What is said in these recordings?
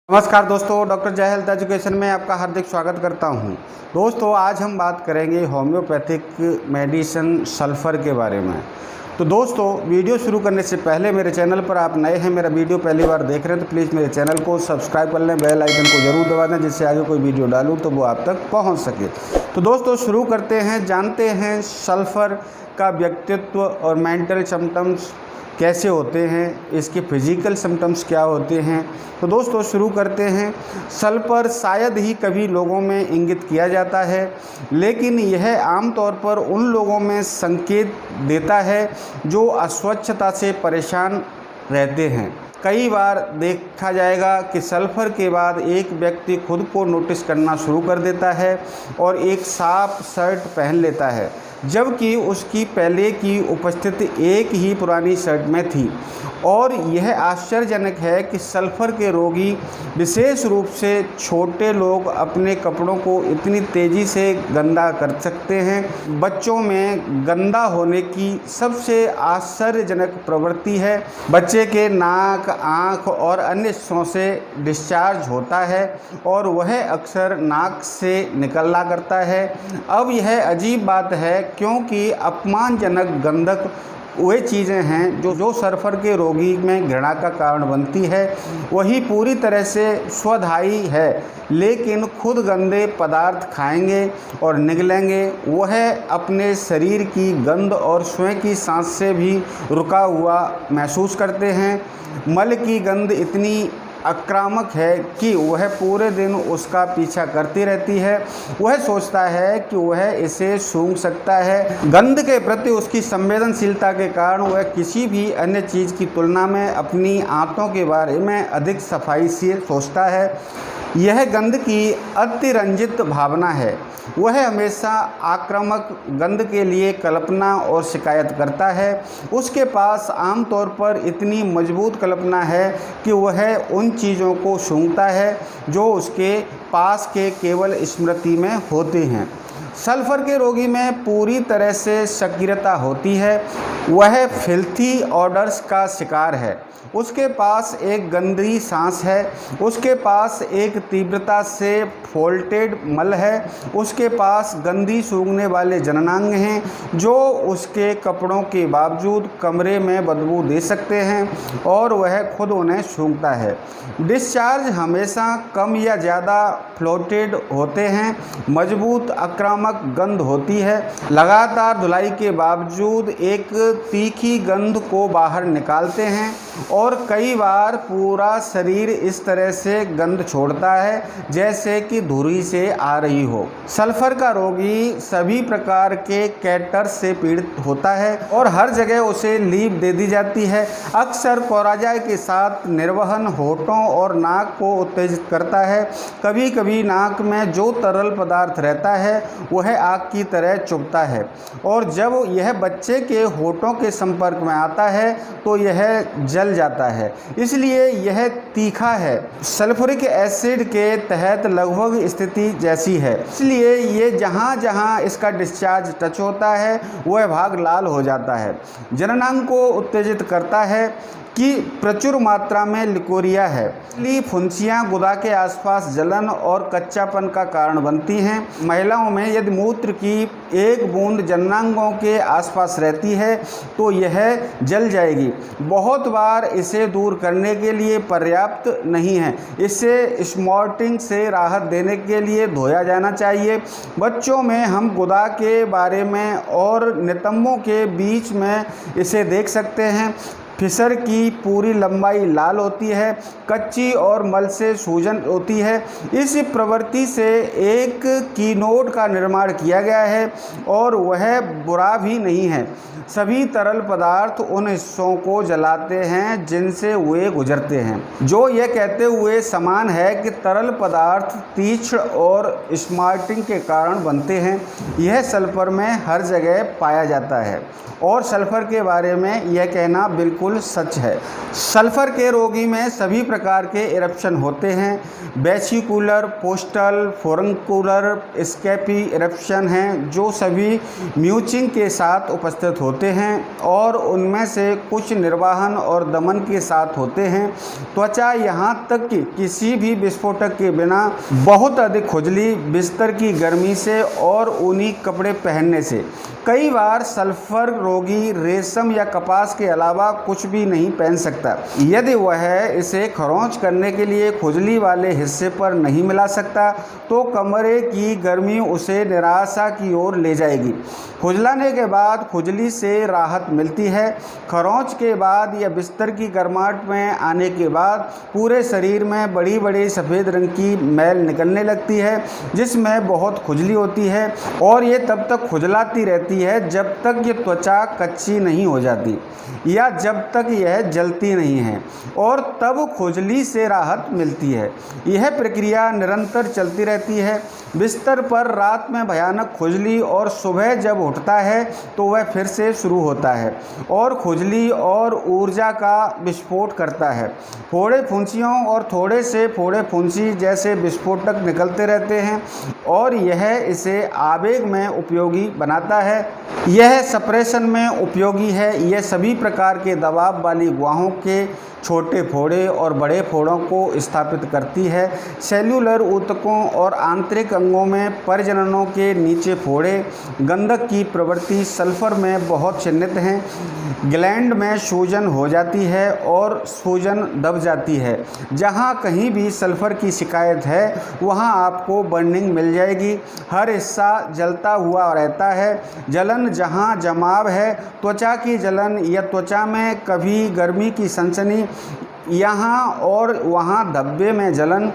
नमस्कार दोस्तों, डॉक्टर जय हेल्थ एजुकेशन में आपका हार्दिक स्वागत करता हूं। दोस्तों, आज हम बात करेंगे होम्योपैथिक मेडिसिन सल्फ़र के बारे में। तो दोस्तों, वीडियो शुरू करने से पहले मेरे चैनल पर आप नए हैं, मेरा वीडियो पहली बार देख रहे हैं तो प्लीज़ मेरे चैनल को सब्सक्राइब कर लें, बेल आइकन को ज़रूर दबा दें जिससे आगे कोई वीडियो डालूँ तो वो आप तक पहुँच सके। तो दोस्तों, शुरू करते हैं, जानते हैं सल्फ़र का व्यक्तित्व और मेंटल सिम्टम्स कैसे होते हैं, इसके फिजिकल सिम्टम्स क्या होते हैं। तो दोस्तों, शुरू करते हैं। सल्फ़र शायद ही कभी लोगों में इंगित किया जाता है, लेकिन यह आमतौर पर उन लोगों में संकेत देता है जो अस्वच्छता से परेशान रहते हैं। कई बार देखा जाएगा कि सल्फ़र के बाद एक व्यक्ति खुद को नोटिस करना शुरू कर देता है और एक साफ शर्ट पहन लेता है, जबकि उसकी पहले की उपस्थिति एक ही पुरानी शर्ट में थी। और यह आश्चर्यजनक है कि सल्फ़र के रोगी, विशेष रूप से छोटे लोग, अपने कपड़ों को इतनी तेज़ी से गंदा कर सकते हैं। बच्चों में गंदा होने की सबसे आश्चर्यजनक प्रवृत्ति है। बच्चे के नाक, आँख और अन्य हिस्सों से डिस्चार्ज होता है और वह अक्सर नाक से निकला करता है। अब यह अजीब बात है क्योंकि अपमानजनक गंधक वे चीज़ें हैं जो सल्फ़र के रोगी में घृणा का कारण बनती है। वही पूरी तरह से स्वधायी है, लेकिन खुद गंदे पदार्थ खाएंगे और निगलेंगे। वह अपने शरीर की गंध और स्वयं की सांस से भी रुका हुआ महसूस करते हैं। मल की गंध इतनी आक्रामक है कि वह पूरे दिन उसका पीछा करती रहती है। वह सोचता है कि वह इसे सूंघ सकता है। गंध के प्रति उसकी संवेदनशीलता के कारण वह किसी भी अन्य चीज़ की तुलना में अपनी आंतों के बारे में अधिक सफाई से सोचता है। यह गंध की अतिरंजित भावना है। वह हमेशा आक्रामक गंध के लिए कल्पना और शिकायत करता है। उसके पास आमतौर पर इतनी मजबूत कल्पना है कि वह उन चीज़ों को सूंघता है जो उसके पास के केवल स्मृति में होते हैं। सल्फ़र के रोगी में पूरी तरह से सक्रियता होती है। वह फिल्थी ऑडर्स का शिकार है। उसके पास एक गंदी सांस है। उसके पास एक तीव्रता से फोल्टेड मल है। उसके पास गंदी सूंघने वाले जननांग हैं जो उसके कपड़ों के बावजूद कमरे में बदबू दे सकते हैं और वह खुद उन्हें सूंघता है। डिस्चार्ज हमेशा कम या ज़्यादा फ्लोटेड होते हैं। मजबूत आक्रामक गंध होती है। लगातार धुलाई के बावजूद एक तीखी गंध को बाहर निकालते हैं और कई बार पूरा शरीर इस तरह से गंध छोड़ता है जैसे कि धुरी से आ रही हो। सल्फ़र का रोगी सभी प्रकार के कैटर्स से पीड़ित होता है और हर जगह उसे लीप दे दी जाती है। अक्सर कोराजाई के साथ निर्वहन होठों और नाक को उत्तेजित करता है। कभी कभी नाक में जो तरल पदार्थ रहता है वह आग की तरह चुभता है और जब यह बच्चे के होठों के संपर्क में आता है तो यह जल जाता है, इसलिए यह तीखा है। सल्फ्यूरिक एसिड के तहत लगभग स्थिति जैसी है, इसलिए ये जहाँ जहाँ इसका डिस्चार्ज टच होता है वह भाग लाल हो जाता है। जननांग को उत्तेजित करता है कि प्रचुर मात्रा में लिकोरिया है। फुंसियाँ गुदा के आसपास जलन और कच्चापन का कारण बनती हैं। महिलाओं में यदि मूत्र की एक बूंद जननांगों के आसपास रहती है तो यह जल जाएगी। बहुत बार इसे दूर करने के लिए पर्याप्त नहीं है। इसे स्मॉर्टिंग से राहत देने के लिए धोया जाना चाहिए। बच्चों में हम गुदा के बारे में और नितंबों के बीच में इसे देख सकते हैं। फिशर की पूरी लंबाई लाल होती है, कच्ची और मल से सूजन होती है। इस प्रवृत्ति से एक कीनोड का निर्माण किया गया है और वह बुरा भी नहीं है। सभी तरल पदार्थ उन हिस्सों को जलाते हैं जिनसे वे गुजरते हैं, जो यह कहते हुए समान है कि तरल पदार्थ तीक्ष्ण और स्मार्टिंग के कारण बनते हैं। यह सल्फ़र में हर जगह पाया जाता है और सल्फ़र के बारे में यह कहना बिल्कुल बिल्कुल सच है। सल्फर के रोगी में सभी प्रकार के इरप्शन होते हैं। वेसिकुलर, पोस्टल, फोरंकुलर, स्कैपी इरप्शन हैं जो सभी म्यूचिंग के साथ उपस्थित होते हैं और उनमें से कुछ निर्वहन और दमन के साथ होते हैं। त्वचा यहाँ तक कि किसी भी विस्फोटक के बिना बहुत अधिक खुजली, बिस्तर की गर्मी से और ऊनी कपड़े पहनने से। कई बार सल्फर रोगी रेशम या कपास के अलावा कुछ भी नहीं पहन सकता। यदि वह इसे खरोंच करने के लिए खुजली वाले हिस्से पर नहीं मिला सकता तो कमरे की गर्मी उसे निराशा की ओर ले जाएगी। खुजलाने के बाद खुजली से राहत मिलती है। खरोंच के बाद या बिस्तर की गर्माहट में आने के बाद पूरे शरीर में बड़ी बड़ी सफ़ेद रंग की मैल निकलने लगती है जिसमें बहुत खुजली होती है और ये तब तक खुजलाती रहती है जब तक ये त्वचा कच्ची नहीं हो जाती या जब तक यह जलती नहीं है और तब खुजली से राहत मिलती है। यह प्रक्रिया निरंतर चलती रहती है। बिस्तर पर रात में भयानक खुजली और सुबह जब उठता है तो वह फिर से शुरू होता है और खुजली और ऊर्जा का विस्फोट करता है। फोड़े फुंसियों और थोड़े से फोड़े फुंसी जैसे विस्फोटक निकलते रहते हैं और यह इसे आवेग में उपयोगी बनाता है। यह सप्रेशन में उपयोगी है। यह सभी प्रकार के दबाव वाली गुहाओं के छोटे फोड़े और बड़े फोड़ों को स्थापित करती है। सेल्यूलर ऊतकों और आंतरिक अंगों में प्रजननों के नीचे फोड़े। गंधक की प्रवृत्ति सल्फर में बहुत चिह्नित हैं। ग्लैंड में सूजन हो जाती है और सूजन दब जाती है। जहाँ कहीं भी सल्फर की शिकायत है वहाँ आपको बर्निंग मिल जाएगी। हर हिस्सा जलता हुआ रहता है। जलन जहाँ जमाव है, त्वचा की जलन या त्वचा में कभी गर्मी की सनसनी, यहाँ और वहाँ धब्बे में जलन,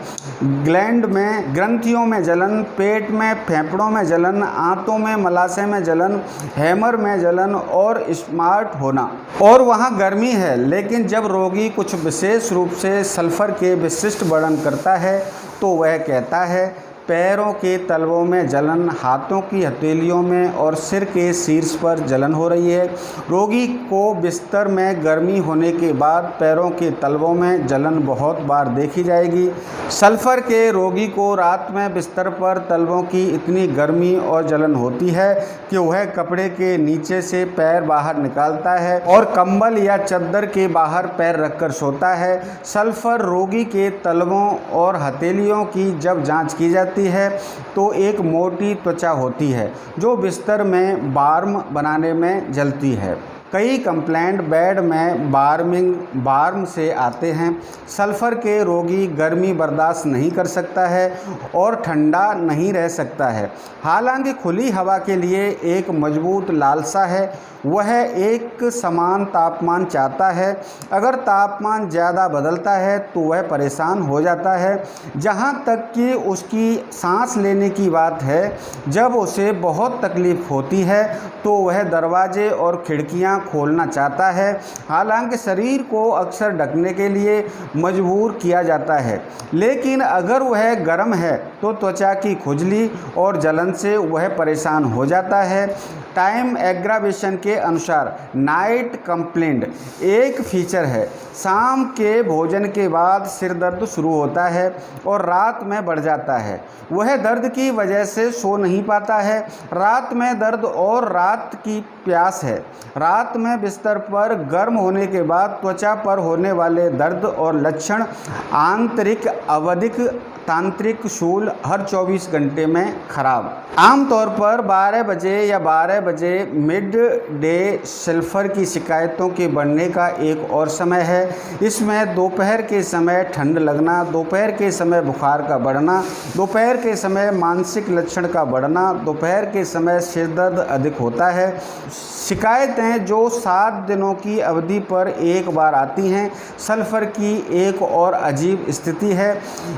ग्लैंड में ग्रंथियों में जलन, पेट में फेफड़ों में जलन, आंतों में मलाशय में जलन, हैमर में जलन और स्मार्ट होना और वहाँ गर्मी है। लेकिन जब रोगी कुछ विशेष रूप से सल्फर के विशिष्ट वर्णन करता है तो वह कहता है पैरों के तलवों में जलन, हाथों की हथेलियों में और सिर के शीर्ष पर जलन हो रही है। रोगी को बिस्तर में गर्मी होने के बाद पैरों के तलवों में जलन बहुत बार देखी जाएगी। सल्फर के रोगी को रात में बिस्तर पर तलवों की इतनी गर्मी और जलन होती है कि वह कपड़े के नीचे से पैर बाहर निकालता है और कंबल या चादर के बाहर पैर रखकर सोता है। सल्फर रोगी के तलवों और हथेलियों की जब जांच की जाती है तो एक मोटी त्वचा होती है जो बिस्तर में बार्म बनाने में जलती है। कई कंप्लेंट बेड में बार्म से आते हैं। सल्फर के रोगी गर्मी बर्दाश्त नहीं कर सकता है और ठंडा नहीं रह सकता है। हालांकि खुली हवा के लिए एक मजबूत लालसा है। वह एक समान तापमान चाहता है। अगर तापमान ज़्यादा बदलता है तो वह परेशान हो जाता है। जहाँ तक कि उसकी सांस लेने की बात है, जब उसे बहुत तकलीफ़ होती है तो वह दरवाजे और खिड़कियाँ खोलना चाहता है। हालांकि शरीर को अक्सर ढकने के लिए मजबूर किया जाता है, लेकिन अगर वह गर्म है तो त्वचा की खुजली और जलन से वह परेशान हो जाता है। टाइम एग्रावेशन के अनुसार नाइट कंप्लेंट एक फीचर है। शाम के भोजन के बाद सिर दर्द शुरू होता है और रात में बढ़ जाता है। वह दर्द की वजह से सो नहीं पाता है। रात में दर्द और रात की प्यास है। रात में बिस्तर पर गर्म होने के बाद त्वचा पर होने वाले दर्द और लक्षण आंतरिक अवधिक तांत्रिक शूल हर 24 घंटे में खराब। आमतौर पर 12 बजे या 12 बजे मिड डे सल्फर की शिकायतों के बढ़ने का एक और समय है। इसमें दोपहर के समय ठंड लगना, दोपहर के समय बुखार का बढ़ना, दोपहर के समय मानसिक लक्षण का बढ़ना, दोपहर के समय सिर दर्द अधिक होता है। शिकायतें जो 7 दिनों की अवधि पर एक बार आती हैं। सल्फर की एक और अजीब स्थिति है।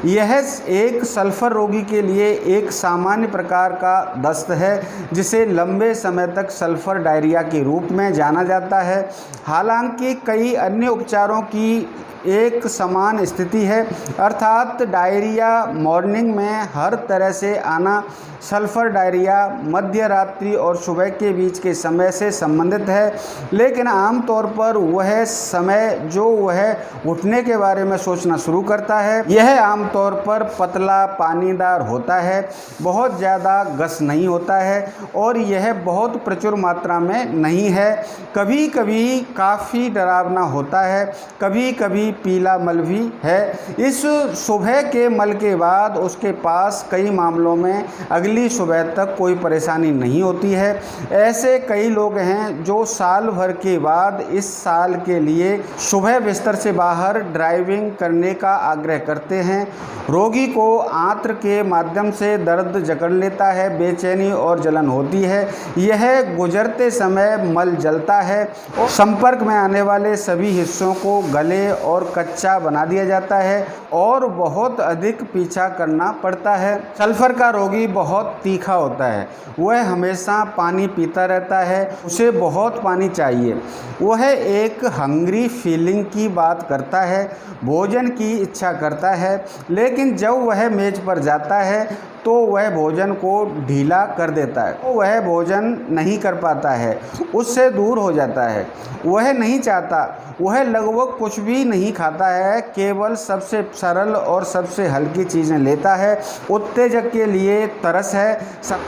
यह एक सल्फर रोगी के लिए एक सामान्य प्रकार का दस्त है जिसे लंबे समय तक सल्फर डायरिया के रूप में जाना जाता है। हालांकि कई अन्य उपचारों की एक समान स्थिति है, अर्थात डायरिया मॉर्निंग में हर तरह से आना सल्फर डायरिया मध्य रात्रि और सुबह के बीच के समय से संबंधित है, लेकिन आमतौर पर वह समय जो वह उठने के बारे में सोचना शुरू करता है यह आमतौर पर पतला पानीदार होता है, बहुत ज़्यादा गस नहीं होता है और यह बहुत प्रचुर मात्रा में नहीं है। कभी कभी काफ़ी डरावना होता है, कभी कभी पीला मल भी है। इस सुबह के मल के बाद उसके पास कई मामलों में अगली सुबह तक कोई परेशानी नहीं होती है। ऐसे कई लोग हैं जो साल भर के बाद इस साल के लिए सुबह बिस्तर से बाहर ड्राइविंग करने का आग्रह करते हैं। रोगी को आंत्र के माध्यम से दर्द जकड़ लेता है, बेचैनी और जलन होती है, यह गुजरते समय मल जलता है और संपर्क में आने वाले सभी हिस्सों को गले और कच्चा बना दिया जाता है और बहुत अधिक पीछा करना पड़ता है। सल्फर का रोगी बहुत तीखा होता है, वह हमेशा पानी पीता रहता है, उसे बहुत पानी चाहिए। वह एक हंग्री फीलिंग की बात करता है, भोजन की इच्छा करता है, लेकिन जब वह मेज पर जाता है तो वह भोजन को ढीला कर देता है, तो वह भोजन नहीं कर पाता है, उससे दूर हो जाता है। वह नहीं चाहता, वह लगभग कुछ भी नहीं खाता है, केवल सबसे सरल और सबसे हल्की चीज़ें लेता है। उत्तेजक के लिए तरस है,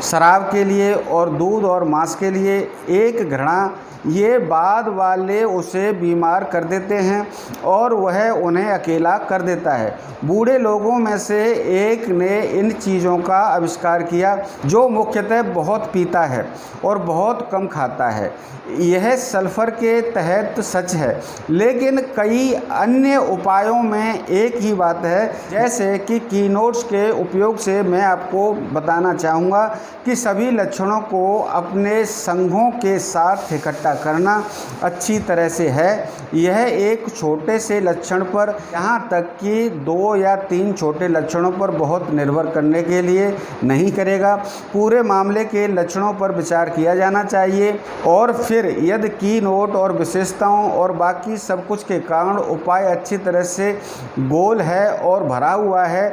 शराब के लिए और दूध और मांस के लिए एक घृणा, ये बाद वाले उसे बीमार कर देते हैं और वह उन्हें अकेला कर देता है। बूढ़े लोगों में से एक ने इन चीज़ों का आविष्कार किया जो मुख्यतः बहुत पीता है और बहुत कम खाता है। यह सल्फर के तहत सच है, लेकिन कई अन्य उपायों में एक ही बात है। जैसे कि कीनोट्स के उपयोग से मैं आपको बताना चाहूँगा कि सभी लक्षणों को अपने संघों के साथ इकट्ठा करना अच्छी तरह से है। यह एक छोटे से लक्षण पर, यहाँ तक कि 2 या 3 छोटे लक्षणों पर बहुत निर्भर करने के लिए नहीं करेगा। पूरे मामले के लक्षणों पर विचार किया जाना चाहिए और फिर यदि कीनोट और विशेषताओं और बाकी सब कुछ के कारण उपाय अच्छी तरह से गोल है और भरा हुआ है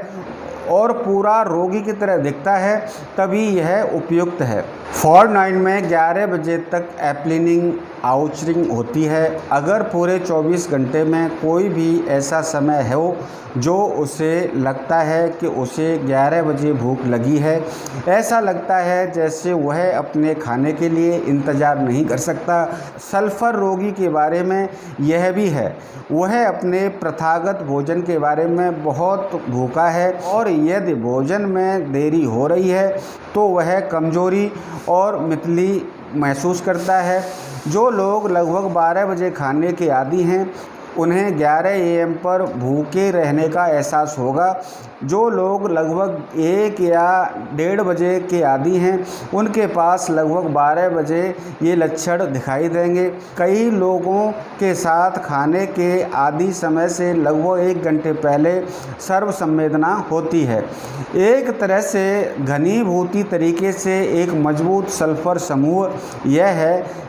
और पूरा रोगी की तरह दिखता है, तभी यह उपयुक्त है। फोर्टनाइट में 11 बजे तक एप्लिनिंग आउचरिंग होती है। अगर पूरे 24 घंटे में कोई भी ऐसा समय हो जो उसे लगता है कि उसे 11 बजे भूख लगी है, ऐसा लगता है जैसे वह अपने खाने के लिए इंतज़ार नहीं कर सकता। सल्फर रोगी के बारे में यह भी है, वह अपने प्रथागत भोजन के बारे में बहुत भूखा है और यदि भोजन में देरी हो रही है तो वह कमजोरी और मितली महसूस करता है। जो लोग लगभग 12 बजे खाने के आदी हैं उन्हें 11 AM पर भूखे रहने का एहसास होगा। जो लोग लगभग 1 या 1:30 बजे के आदी हैं उनके पास लगभग 12 बजे ये लक्षण दिखाई देंगे। कई लोगों के साथ खाने के आदि समय से लगभग 1 घंटे पहले सर्व संवेदना होती है। एक तरह से घनीभूति तरीके से एक मजबूत सल्फर समूह यह है।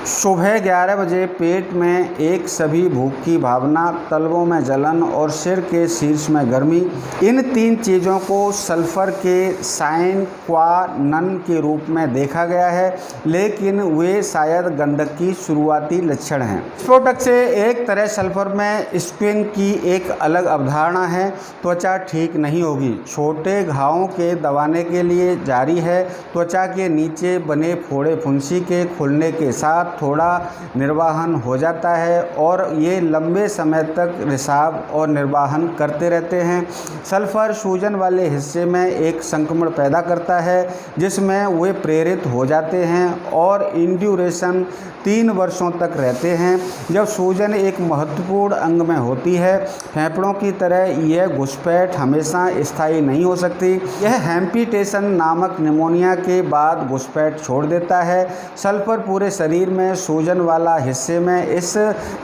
सुबह 11 बजे पेट में एक सभी भूख की भावना, तलवों में जलन और सिर के शीर्ष में गर्मी, इन 3 चीज़ों को सल्फर के साइन क्वा नन के रूप में देखा गया है, लेकिन वे शायद गंधक की शुरुआती लक्षण हैं। स्फोटक से एक तरह सल्फर में स्क्विन की एक अलग अवधारणा है। त्वचा ठीक नहीं होगी, छोटे घावों के दबाने के लिए जारी है। त्वचा के नीचे बने फोड़े फुंसी के खुलने के साथ थोड़ा निर्वाहन हो जाता है और ये लंबे समय तक रिसाव और निर्वाहन करते रहते हैं। सल्फर सूजन वाले हिस्से में एक संक्रमण पैदा करता है जिसमें वे प्रेरित हो जाते हैं और इंड्यूरेशन 3 वर्षों तक रहते हैं। जब सूजन एक महत्वपूर्ण अंग में होती है, फेफड़ों की तरह यह घुसपैठ हमेशा स्थायी नहीं हो सकती। यह हेम्पिटेशन नामक निमोनिया के बाद घुसपैठ छोड़ देता है। सल्फर पूरे शरीर में सूजन वाला हिस्से में इस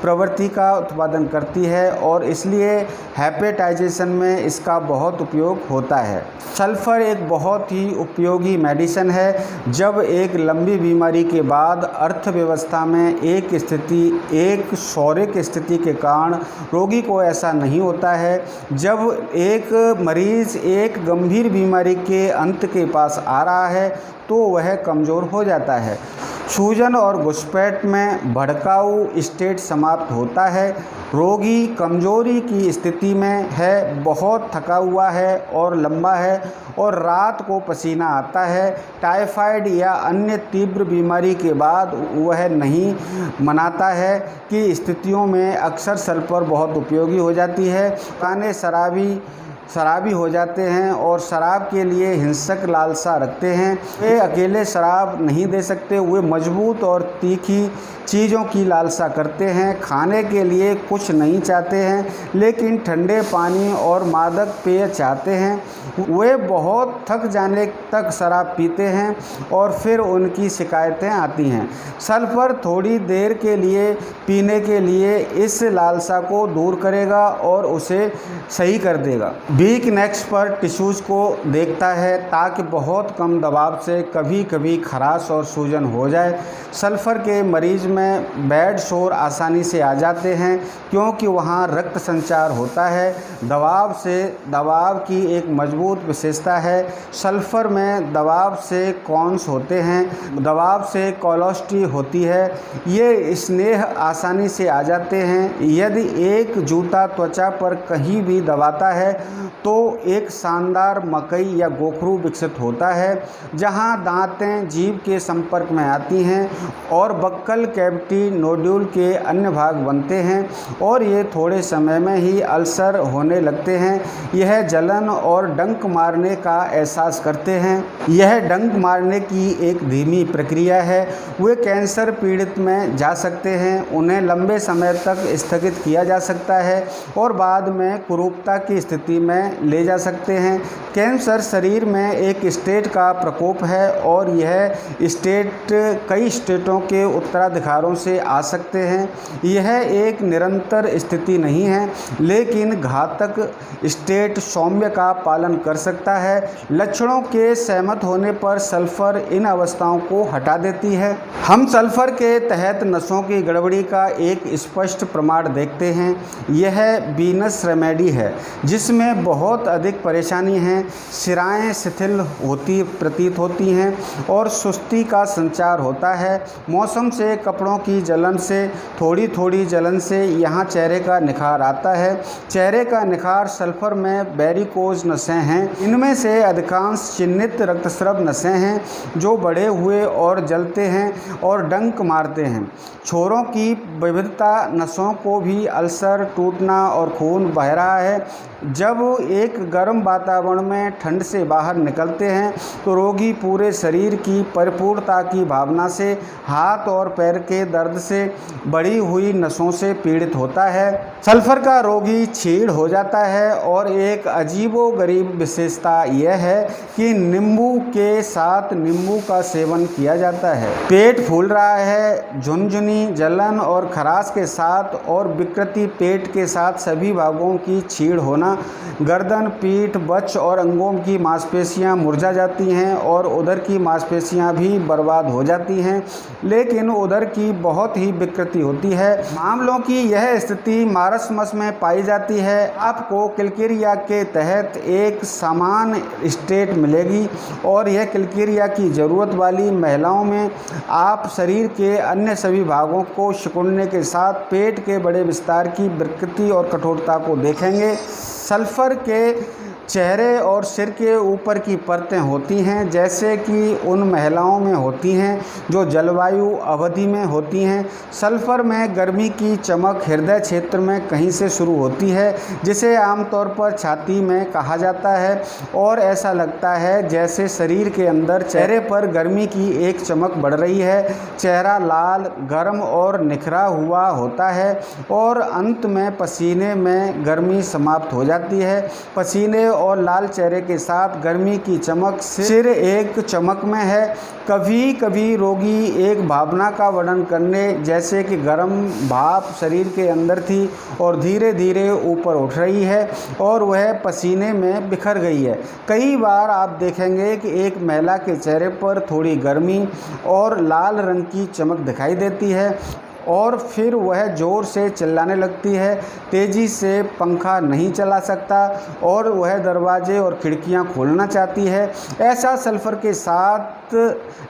प्रवृत्ति का उत्पादन करती है और इसलिए हेपेटाइजेशन में इसका बहुत उपयोग होता है। सल्फर एक बहुत ही उपयोगी मेडिसिन है। जब एक लंबी बीमारी के बाद अर्थव्यवस्था अवस्था में एक शौर्य स्थिति के कारण रोगी को ऐसा नहीं होता है। जब एक मरीज़ एक गंभीर बीमारी के अंत के पास आ रहा है तो वह कमज़ोर हो जाता है। सूजन और घुसपैठ में भड़काऊ स्टेट समाप्त होता है। रोगी कमज़ोरी की स्थिति में है, बहुत थका हुआ है और लंबा है और रात को पसीना आता है। टाइफाइड या अन्य तीव्र बीमारी के बाद वह नहीं मनाता है कि स्थितियों में अक्सर सल्फर बहुत उपयोगी हो जाती है। खाने शराबी हो जाते हैं और शराब के लिए हिंसक लालसा रखते हैं। वे अकेले शराब नहीं दे सकते, वे मजबूत और तीखी चीज़ों की लालसा करते हैं। खाने के लिए कुछ नहीं चाहते हैं लेकिन ठंडे पानी और मादक पेय चाहते हैं। वे बहुत थक जाने तक शराब पीते हैं और फिर उनकी शिकायतें आती हैं। सल्फर थोड़ी देर के लिए पीने के लिए इस लालसा को दूर करेगा और उसे सही कर देगा। वीक नेक्स पर टिश्यूज़ को देखता है ताकि बहुत कम दबाव से कभी कभी खराश और सूजन हो जाए। सल्फ़र के मरीज़ में बेड शोर आसानी से आ जाते हैं क्योंकि वहाँ रक्त संचार होता है। दबाव की एक मजबूत विशेषता है। सल्फ़र में दबाव से कॉन्स होते हैं, दबाव से कोलोस्टी होती है। ये स्नेह आसानी से आ जाते हैं। यदि एक जूता त्वचा पर कहीं भी दबाता है तो एक शानदार मकई या गोखरू विकसित होता है जहां दांतें जीभ के संपर्क में आती हैं और बक्कल कैविटी नोड्यूल के अन्य भाग बनते हैं और ये थोड़े समय में ही अल्सर होने लगते हैं। यह जलन और डंक मारने का एहसास करते हैं। यह डंक मारने की एक धीमी प्रक्रिया है। वे कैंसर पीड़ित में जा सकते हैं, उन्हें लंबे समय तक स्थगित किया जा सकता है और बाद में कुरूपता की स्थिति में ले जा सकते हैं। कैंसर शरीर में एक स्टेट का प्रकोप है और यह स्टेट कई स्टेटों के उत्तराधिकारों से आ सकते हैं। यह एक निरंतर स्थिति नहीं है लेकिन घातक स्टेट सौम्य का पालन कर सकता है। लक्षणों के सहमत होने पर सल्फर इन अवस्थाओं को हटा देती है। हम सल्फर के तहत नसों की गड़बड़ी का एक स्पष्ट प्रमाण देखते हैं। यह वीनस रेमेडी है जिसमें बहुत अधिक परेशानी है। सिराएं शिथिल प्रतीत होती हैं और सुस्ती का संचार होता है। मौसम से, कपड़ों की जलन से, थोड़ी जलन से यहाँ चेहरे का निखार आता है। चेहरे का निखार सल्फर में वेरिकोज नसें हैं। इनमें से अधिकांश चिह्नित रक्तस्राव नसें हैं जो बढ़े हुए और जलते हैं और डंक मारते हैं। छोरों की विविधता नसों को भी अल्सर, टूटना और खून बह रहा है। जब एक गर्म वातावरण में ठंड से बाहर निकलते हैं तो रोगी पूरे शरीर की परिपूर्णता की भावना से, हाथ और पैर के दर्द से, बढ़ी हुई नसों से पीड़ित होता है। सल्फर का रोगी छीड़ हो जाता है और एक अजीबोगरीब विशेषता यह है कि नींबू के साथ नींबू का सेवन किया जाता है। पेट फूल रहा है, झुनझुनी, जलन और खराश के साथ और विकृति पेट के साथ सभी भागों की छीड़ होना। गर्दन, पीठ, बच्च और अंगों की मांसपेशियां मुरझा जाती हैं और उदर की मांसपेशियां भी बर्बाद हो जाती हैं, लेकिन उदर की बहुत ही विकृति होती है। मामलों की यह स्थिति मारसमस में पाई जाती है। आपको किलकिरिया के तहत एक समान स्टेट मिलेगी और यह किलकिरिया की ज़रूरत वाली महिलाओं में आप शरीर के अन्य सभी भागों को सिकुड़ने के साथ पेट के बड़े विस्तार की विकृति और कठोरता को देखेंगे। सल्फर के चेहरे और सिर के ऊपर की परतें होती हैं जैसे कि उन महिलाओं में होती हैं जो जलवायु अवधि में होती हैं। सल्फर में गर्मी की चमक हृदय क्षेत्र में कहीं से शुरू होती है जिसे आमतौर पर छाती में कहा जाता है और ऐसा लगता है जैसे शरीर के अंदर चेहरे पर गर्मी की एक चमक बढ़ रही है। चेहरा लाल, गर्म और निखरा हुआ होता है और अंत में पसीने में गर्मी समाप्त हो जाती है। पसीने और लाल चेहरे के साथ गर्मी की चमक, सिर एक चमक में है। कभी कभी रोगी एक भावना का वर्णन करने जैसे कि गर्म भाप शरीर के अंदर थी और धीरे धीरे ऊपर उठ रही है और वह पसीने में बिखर गई है। कई बार आप देखेंगे कि एक महिला के चेहरे पर थोड़ी गर्मी और लाल रंग की चमक दिखाई देती है और फिर वह ज़ोर से चिल्लाने लगती है, तेज़ी से पंखा नहीं चला सकता और वह दरवाजे और खिड़कियां खोलना चाहती है। ऐसा सल्फ़र के साथ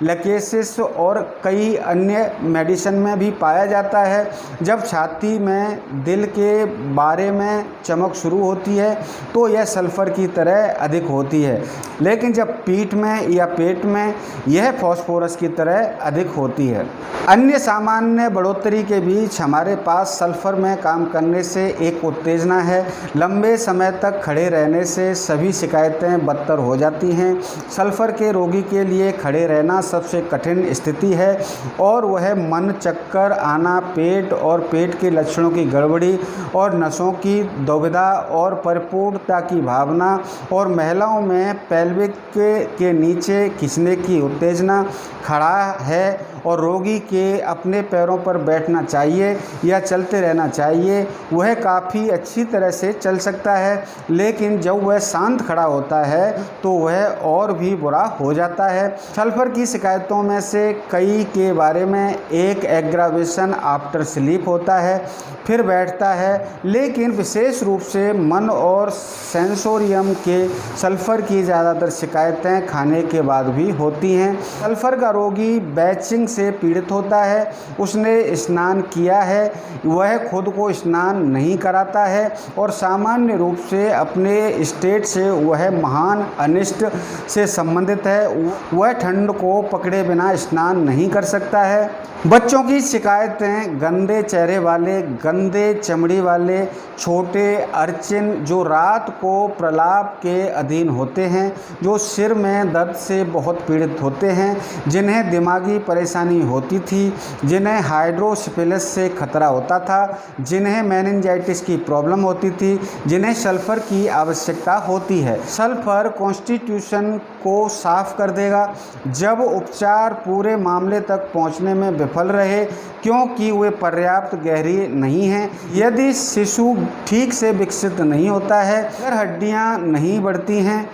लकेसिस और कई अन्य मेडिसिन में भी पाया जाता है। जब छाती में दिल के बारे में चमक शुरू होती है तो यह सल्फ़र की तरह अधिक होती है, लेकिन जब पीठ में या पेट में यह फास्फोरस की तरह अधिक होती है। अन्य सामान्य बढ़ोतरी के बीच हमारे पास सल्फ़र में काम करने से एक उत्तेजना है। लंबे समय तक खड़े रहने से सभी शिकायतें बदतर हो जाती हैं। सल्फ़र के रोगी के लिए खड़े रहना सबसे कठिन स्थिति है और वह मन, चक्कर आना, पेट और पेट के लक्षणों की गड़बड़ी और नसों की दुविधा और परिपूर्णता की भावना और महिलाओं में पेल्विक के नीचे खींचने की उत्तेजना खड़ा है और रोगी के अपने पैरों पर बैठना चाहिए या चलते रहना चाहिए। वह काफ़ी अच्छी तरह से चल सकता है, लेकिन जब वह शांत खड़ा होता है तो वह और भी बुरा हो जाता है। सल्फ़र की शिकायतों में से कई के बारे में एक एग्रावेशन आफ्टर स्लीप होता है, फिर बैठता है, लेकिन विशेष रूप से मन और सेंसोरियम के सल्फ़र की ज़्यादातर शिकायतें खाने के बाद भी होती हैं। सल्फ़र का रोगी बैचिंग से पीड़ित होता है। उसने स्नान किया है, वह खुद को स्नान नहीं कराता है और सामान्य रूप से अपने स्टेट से वह महान अनिष्ट से संबंधित है। वह ठंड को पकड़े बिना स्नान नहीं कर सकता है। बच्चों की शिकायतें गंदे चेहरे वाले, गंदे चमड़ी वाले छोटे अर्चिन जो रात को प्रलाप के अधीन होते हैं, जो सिर में दर्द से बहुत पीड़ित होते हैं, जिन्हें दिमागी परेशानी होती थी, जिन्हें हाइड्रोसिफिलिस से खतरा होता था, जिन्हें मेनिंजाइटिस की प्रॉब्लम होती थी, जिन्हें सल्फ़र की आवश्यकता होती है। सल्फ़र कॉन्स्टिट्यूशन को साफ कर देगा जब उपचार पूरे मामले तक पहुंचने में विफल रहे, क्योंकि वे पर्याप्त गहरी नहीं हैं। यदि शिशु ठीक से विकसित नहीं होता है, अगर हड्डियां नहीं बढ़ती हैं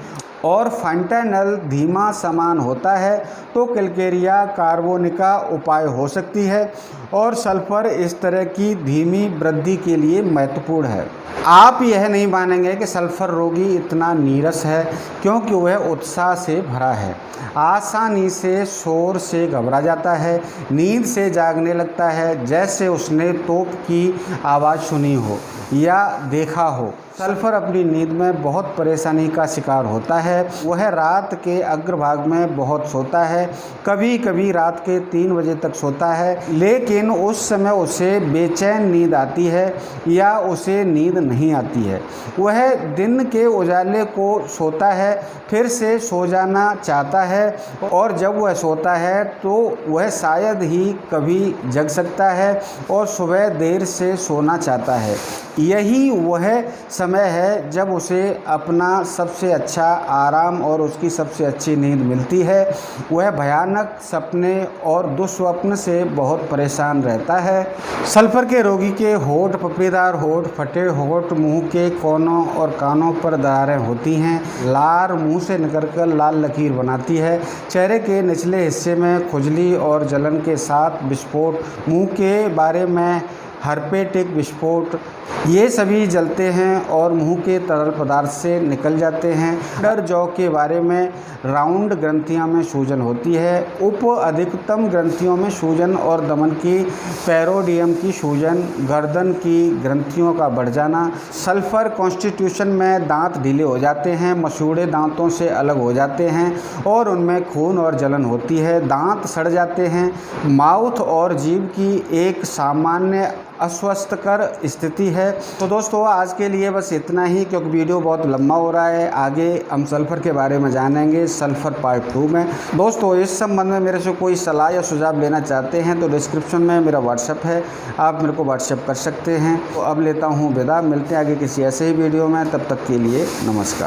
और फंटानल धीमा समान होता है तो कैल्केरिया कार्बोनिका उपाय हो सकती है और सल्फ़र इस तरह की धीमी वृद्धि के लिए महत्वपूर्ण है। आप यह नहीं मानेंगे कि सल्फ़र रोगी इतना नीरस है, क्योंकि वह उत्साह से भरा है, आसानी से शोर से घबरा जाता है, नींद से जागने लगता है जैसे उसने तोप की आवाज़ सुनी हो या देखा हो। सल्फ़र अपनी नींद में बहुत परेशानी का शिकार होता है। वह रात के अग्रभाग में बहुत सोता है, कभी कभी रात के 3 बजे तक सोता है, लेकिन उस समय उसे बेचैन नींद आती है या उसे नींद नहीं आती है। वह दिन के उजाले को सोता है, फिर से सो जाना चाहता है और जब वह सोता है तो वह शायद ही कभी जग सकता है और सुबह देर से सोना चाहता है। यही वह समय है जब उसे अपना सबसे अच्छा आराम और उसकी सबसे अच्छी नींद मिलती है। वह भयानक सपने और दुस्वप्न से बहुत परेशान रहता है। सल्फ़र के रोगी के होंठ पपड़ीदार होंठ, फटे होंठ, मुंह के कोनों और कानों पर दरारें होती हैं, लार मुंह से निकलकर लाल लकीर बनाती है, चेहरे के निचले हिस्से में खुजली और जलन के साथ विस्फोट, मुंह के बारे में हर्पेटिक विस्फोट, ये सभी जलते हैं और मुंह के तरल पदार्थ से निकल जाते हैं। डर जौ के बारे में राउंड ग्रंथियों में सूजन होती है, उप अधिकतम ग्रंथियों में सूजन और दमन की पैरोडियम की सूजन, गर्दन की ग्रंथियों का बढ़ जाना। सल्फ़र कॉन्स्टिट्यूशन में दांत ढीले हो जाते हैं, मसूड़े दांतों से अलग हो जाते हैं और उनमें खून और जलन होती है, दांत सड़ जाते हैं। माउथ और जीभ की एक सामान्य अस्वस्थकर स्थिति है। तो दोस्तों आज के लिए बस इतना ही, क्योंकि वीडियो बहुत लंबा हो रहा है। आगे हम सल्फ़र के बारे में जानेंगे सल्फ़र पार्ट 2 में। दोस्तों इस संबंध में मेरे से कोई सलाह या सुझाव लेना चाहते हैं तो डिस्क्रिप्शन में मेरा व्हाट्सएप है, आप मेरे को व्हाट्सएप कर सकते हैं। तो अब लेता हूँ विदा, मिलते हैं आगे किसी ऐसे ही वीडियो में, तब तक के लिए नमस्कार।